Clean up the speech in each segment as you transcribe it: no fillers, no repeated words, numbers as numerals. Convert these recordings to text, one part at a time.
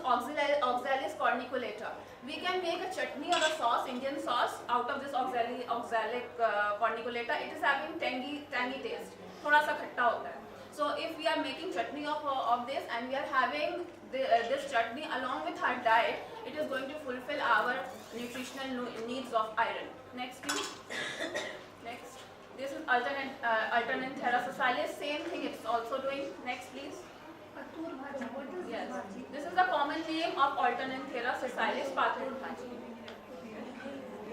oxalis corniculata. We can make a chutney or a sauce, Indian sauce, out of this oxalic corniculata. It is having tangy taste. Thoda sa khatta hota hai. So if we are making chutney of this and we are having this chutney along with our diet, it is going to fulfill our nutritional needs of iron. Next please. Next. This is Alternanthera sessilis. Same thing it's also doing. Next please. Yes. This is the common name of Alternanthera sessilis, Part-4 bhaji.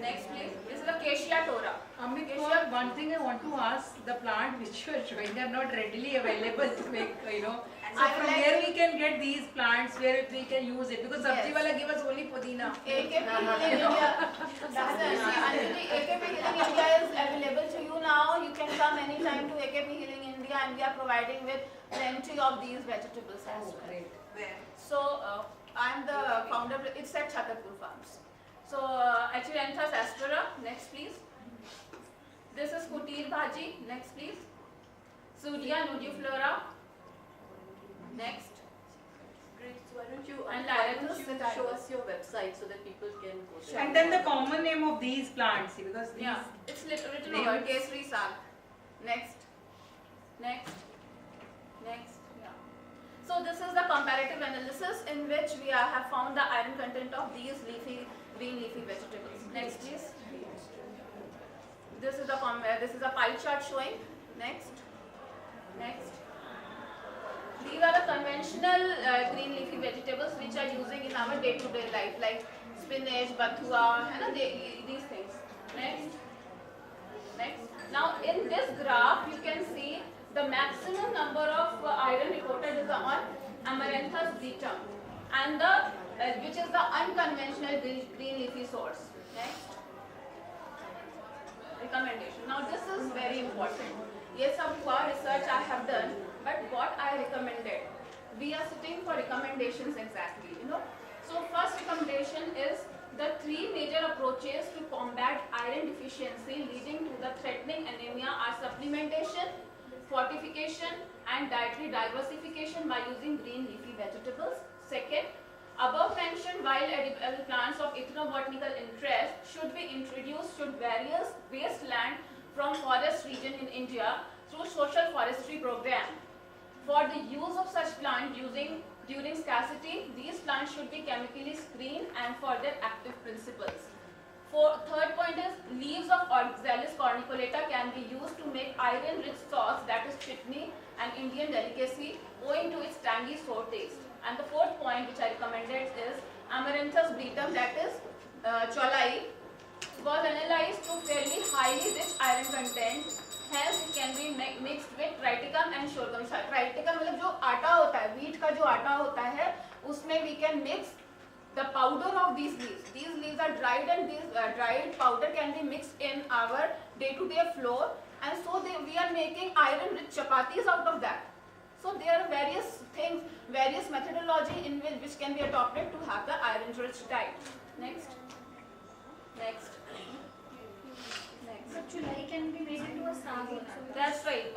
Next please. This is the Acacia tora. Amit, one thing I want to ask, the plant which you are showing are not readily available to make, So from where we can get these plants, where we can use it? Because Sabji wala give us only pudina. AKP Healing India. AKP Healing India is available to you now. You can come anytime to AKP Healing India and we are providing with plenty of these vegetables as well. Great. So I am the founder. It's at Charu Farms. So Achiranthus aspera. Next please. This is Kutir bhaji. Next please. Sudia nudiflora. Next. Great. So why don't you show us your website so that people can go there. And then the common name of these plants, because these it's written over Kesri Sag. Next. Next. Next. Yeah. So this is the comparative analysis in which we have found the iron content of these green leafy vegetables. Next please. This is a pie chart showing. Next. Next. These are the conventional green leafy vegetables which are using in our day-to-day life, like spinach, bathua, these things. Next. Next. Now in this graph you can see the maximum number of iron reported is on Amaranthus vitam, and which is the unconventional green leafy source. Next. Recommendation. Now this is very important. Yes, some research I have done, but what I recommended, we are sitting for recommendations exactly, So first recommendation is the 3 major approaches to combat iron deficiency leading to the threatening anemia are supplementation, fortification and dietary diversification by using green leafy vegetables. Second, above mentioned wild edible plants of ethnobotanical interest should be introduced should various wasteland from forest region in India through social forestry program. For the use of such plant during scarcity, these plants should be chemically screened and for their active principles. Third point is leaves of oxalis corniculata can be used to make iron-rich sauce, that is chutney, an Indian delicacy owing to its tangy sour taste. And the fourth point which I recommended is Amaranthus britum, that is cholai, was analyzed to fairly highly rich iron content. Hence it can be mixed with triticum and sorghum. Triticum मतलब जो आटा होता है, wheat का जो आटा होता है, उसमें we can mix the powder of these leaves. These leaves are dried and this dried powder can be mixed in our day-to-day flour, and so we are making iron-rich chapatis out of that. So there are various things, various methodology in which can be adopted to have the iron-rich diet. Next. Next. Next. So chulai can be made into a saag also. That's right.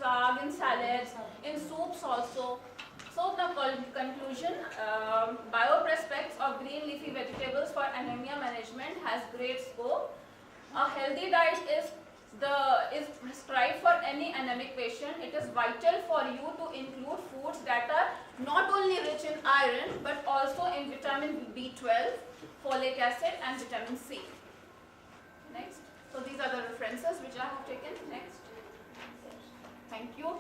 Saag in salads, in soups also. So the conclusion, bioprospects of green leafy vegetables for anemia management has great scope. A healthy diet is prescribed for any anemic patient. It is vital for you to include foods that are not only rich in iron but also in vitamin B12, folic acid and vitamin C. Next. So these are the references which I have taken. Next. Thank you.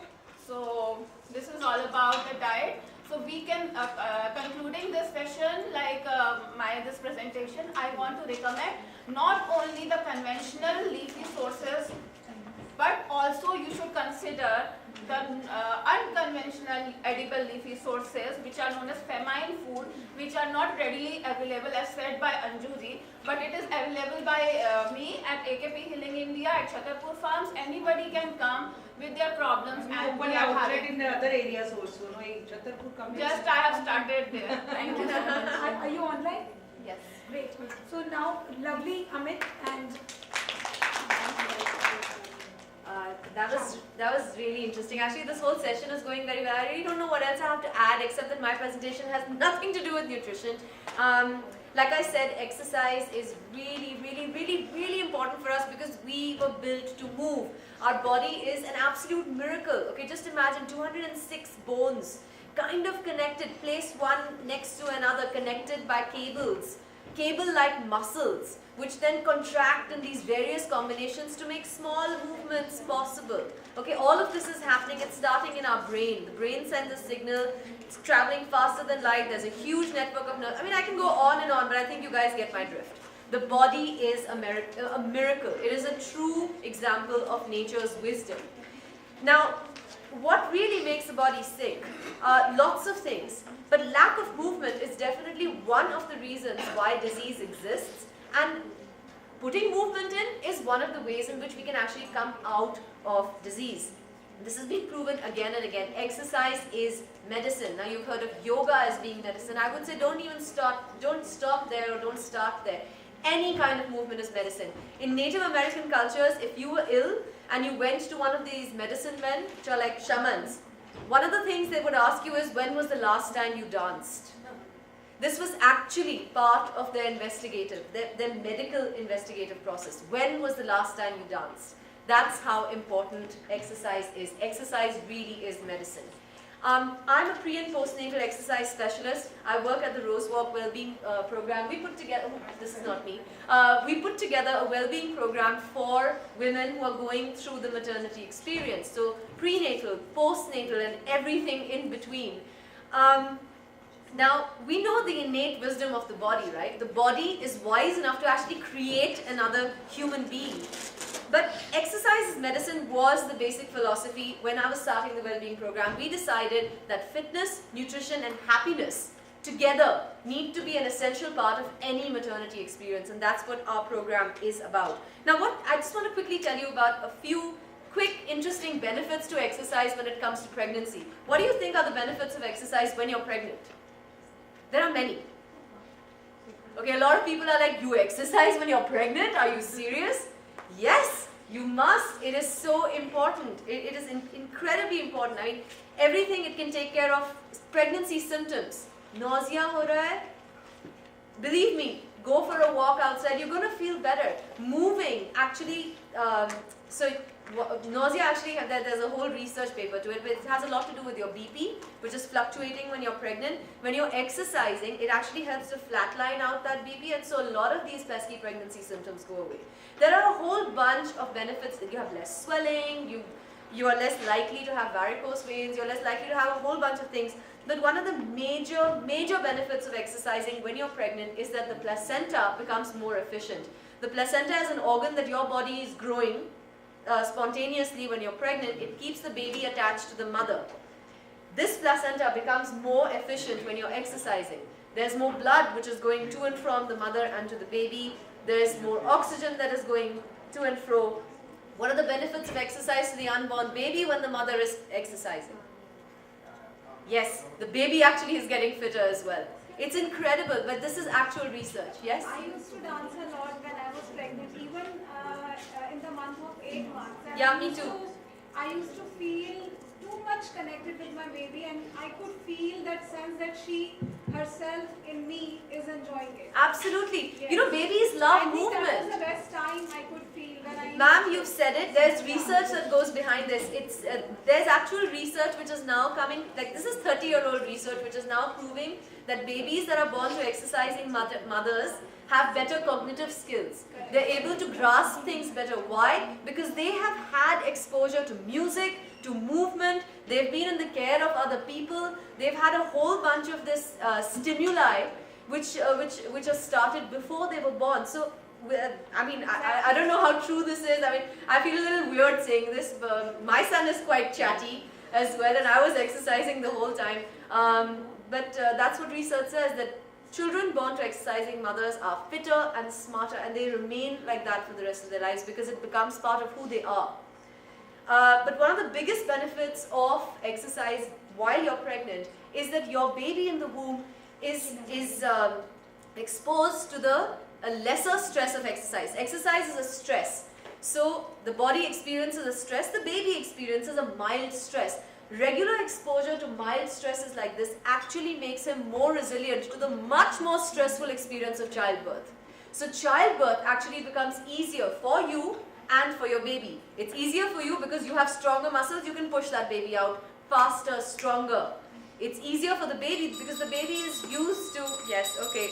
So this is all about the diet. So we can, concluding this session, like this presentation, I want to recommend not only the conventional leafy sources, but also you should consider the unconventional edible leafy sources which are known as famine food, which are not readily available as said by Anjuji, but it is available by me at AKP Healing India at Charu Farms. Anybody can come with their problems and open outlet in the other areas also. No, just I have started there. Thank you so much. Are you online? Yes. Great. So now, lovely Amit and That was really interesting. Actually, this whole session is going very well. I really don't know what else I have to add except that my presentation has nothing to do with nutrition. Like I said, exercise is really, really, really, really important for us because we were built to move. Our body is an absolute miracle. Okay, just imagine 206 bones, kind of connected, placed one next to another, connected by cables, cable-like muscles, which then contract in these various combinations to make small movements possible. Okay, all of this is happening, it's starting in our brain. The brain sends a signal, it's traveling faster than light, there's a huge network of nerves. I mean, I can go on and on, but I think you guys get my drift. The body is a miracle. It is a true example of nature's wisdom. Now, what really makes the body sick? Lots of things, but lack of movement is definitely one of the reasons why disease exists, and putting movement in is one of the ways in which we can actually come out of disease. This has been proven again and again. Exercise is medicine. Now you've heard of yoga as being medicine. I would say don't stop there or don't start there. Any kind of movement is medicine. In Native American cultures, if you were ill and you went to one of these medicine men, which are like shamans, one of the things they would ask you is, when was the last time you danced? This was actually part of their their medical investigative process. When was the last time you danced? That's how important exercise is. Exercise really is medicine. I'm a pre and postnatal exercise specialist. I work at the Rosewalk Wellbeing Program. We put together, this is not me, we put together a well-being program for women who are going through the maternity experience. So prenatal, postnatal, and everything in between. Now, we know the innate wisdom of the body, right? The body is wise enough to actually create another human being. But exercise as medicine was the basic philosophy when I was starting the well-being program. We decided that fitness, nutrition, and happiness together need to be an essential part of any maternity experience, and that's what our program is about. Now, I just want to quickly tell you about a few quick, interesting benefits to exercise when it comes to pregnancy. What do you think are the benefits of exercise when you're pregnant? There are many. Okay, a lot of people are like, you exercise when you're pregnant? Are you serious? Yes, you must. It is so important. It is incredibly important. I mean, everything it can take care of. Pregnancy symptoms. Nausea ho raha hai? Believe me, go for a walk outside. You're going to feel better. Moving, actually, nausea actually, there's a whole research paper to it, but it has a lot to do with your BP, which is fluctuating when you're pregnant. When you're exercising, it actually helps to flatline out that BP, and so a lot of these pesky pregnancy symptoms go away. There are a whole bunch of benefits. That you have less swelling, you are less likely to have varicose veins, you're less likely to have a whole bunch of things. But one of the major benefits of exercising when you're pregnant is that the placenta becomes more efficient. The placenta is an organ that your body is growing spontaneously when you're pregnant. It keeps the baby attached to the mother. This placenta becomes more efficient when you're exercising. There's more blood which is going to and from the mother and to the baby. There's more oxygen that is going to and fro. What are the benefits of exercise to the unborn baby when the mother is exercising? Yes, the baby actually is getting fitter as well. It's incredible, but this is actual research. Yes? I used to dance a lot when I was pregnant, even in the month of 8 months. And Yeah, me too. I used to feel too much connected with my baby, and I could feel that sense that she herself in me is enjoying it. Absolutely. Yes. You know, babies love I think movement. that was the best time I could feel when I... Ma'am, you've said it. There's research that goes behind this. There's actual research which is now coming, like this is 30-year-old research which is now proving that babies that are born to exercising mothers have better cognitive skills. They're able to grasp things better. Why? Because they have had exposure to music, to movement, they've been in the care of other people, they've had a whole bunch of this stimuli which are started before they were born. So, I mean, I don't know how true this is. I mean, I feel a little weird saying this, but my son is quite chatty as well, and I was exercising the whole time. But that's what research says, that children born to exercising mothers are fitter and smarter, and they remain like that for the rest of their lives because it becomes part of who they are. But one of the biggest benefits of exercise while you're pregnant is that your baby in the womb is exposed to the lesser stress of exercise. Exercise is a stress. So the body experiences a stress, the baby experiences a mild stress. Regular exposure to mild stresses like this actually makes him more resilient to the much more stressful experience of childbirth. So childbirth actually becomes easier for you and for your baby. It's easier for you because you have stronger muscles, you can push that baby out faster, stronger. It's easier for the baby because the baby is used to, yes, okay,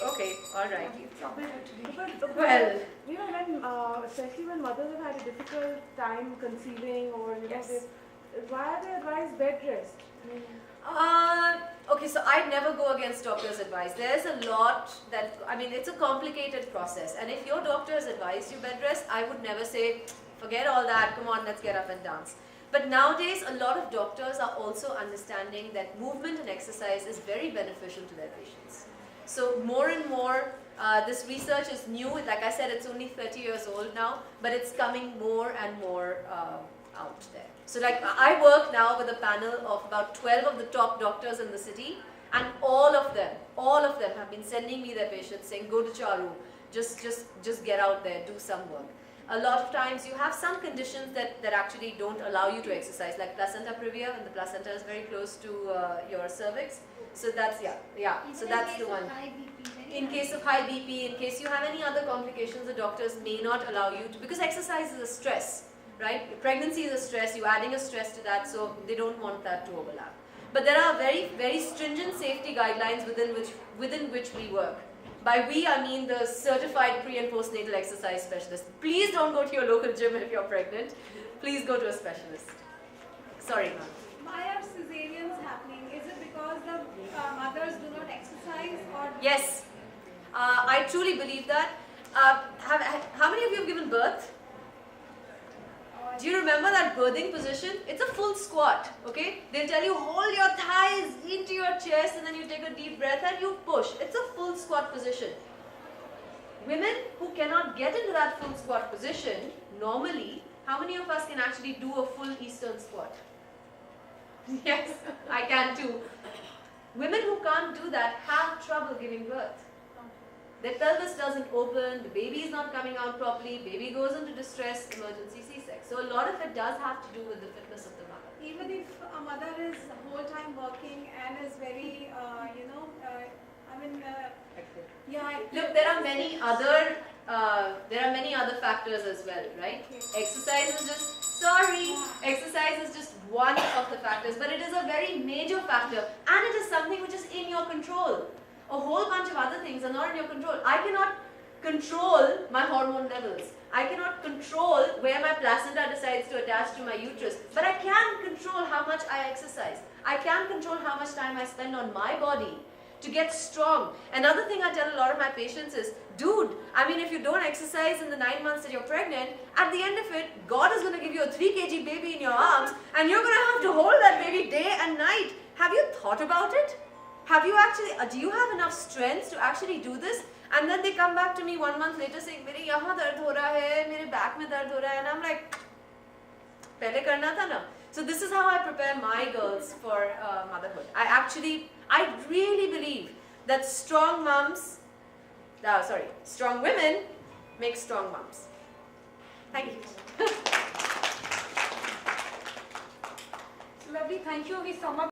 alright. Well, you know, when, especially when mothers have had a difficult time conceiving or, you know, why are they advised bed rest? Okay, so I'd never go against doctor's advice. There's a lot that, I mean, it's a complicated process. And if your doctor has advised you bed rest, I would never say, forget all that, come on, let's get up and dance. But nowadays, a lot of doctors are also understanding that movement and exercise is very beneficial to their patients. So more and more, this research is new. Like I said, it's only 30 years old now, but it's coming more and more out there. So like I work now with a panel of about 12 of the top doctors in the city, and all of them have been sending me their patients saying, go to Charu, just get out there, do some work. A lot of times you have some conditions that actually don't allow you to exercise, like placenta previa, when the placenta is very close to your cervix. So that's, so that's the one. In case of high BP, in case you have any other complications, the doctors may not allow you to, because exercise is a stress, right? Pregnancy is a stress, you're adding a stress to that, so they don't want that to overlap. But there are very, very stringent safety guidelines within which we work. By we, I mean the certified pre- and postnatal exercise specialist. Please don't go to your local gym if you're pregnant. Please go to a specialist. Sorry, ma'am. Why are cesareans happening? Is it because the mothers do not exercise or? Yes, I truly believe that. How many of you have given birth? Do you remember that birthing position? It's a full squat, okay? They'll tell you hold your thighs into your chest and then you take a deep breath and you push. It's a full squat position. Women who cannot get into that full squat position, normally, how many of us can actually do a full Eastern squat? Yes, I can too. Women who can't do that have trouble giving birth. Their pelvis doesn't open, the baby is not coming out properly, baby goes into distress, emergency C-section. So a lot of it does have to do with the fitness of the mother. Even if a mother is whole time working and is very, Look, there are many other factors as well, right? Exercise is just, exercise is just one of the factors, but it is a very major factor, and it is something which is in your control. A whole bunch of other things are not in your control. I cannot control my hormone levels. I cannot control where my placenta decides to attach to my uterus. But I can control how much I exercise. I can control how much time I spend on my body to get strong. Another thing I tell a lot of my patients is, dude, I mean, if you don't exercise in the 9 months that you're pregnant, at the end of it, God is going to give you a 3 kg baby in your arms, and you're going to have to hold that baby day and night. Have you thought about it? Have you actually, do you have enough strength to actually do this? And then they come back to me 1 month later saying, "Mere yahan dard ho raha hai, mere back mein dard ho raha hai," and I'm like, "Pehle karna tha na." So this is how I prepare my girls for motherhood. I really believe that strong women make strong moms. Thank you. Lovely, thank you. We sum up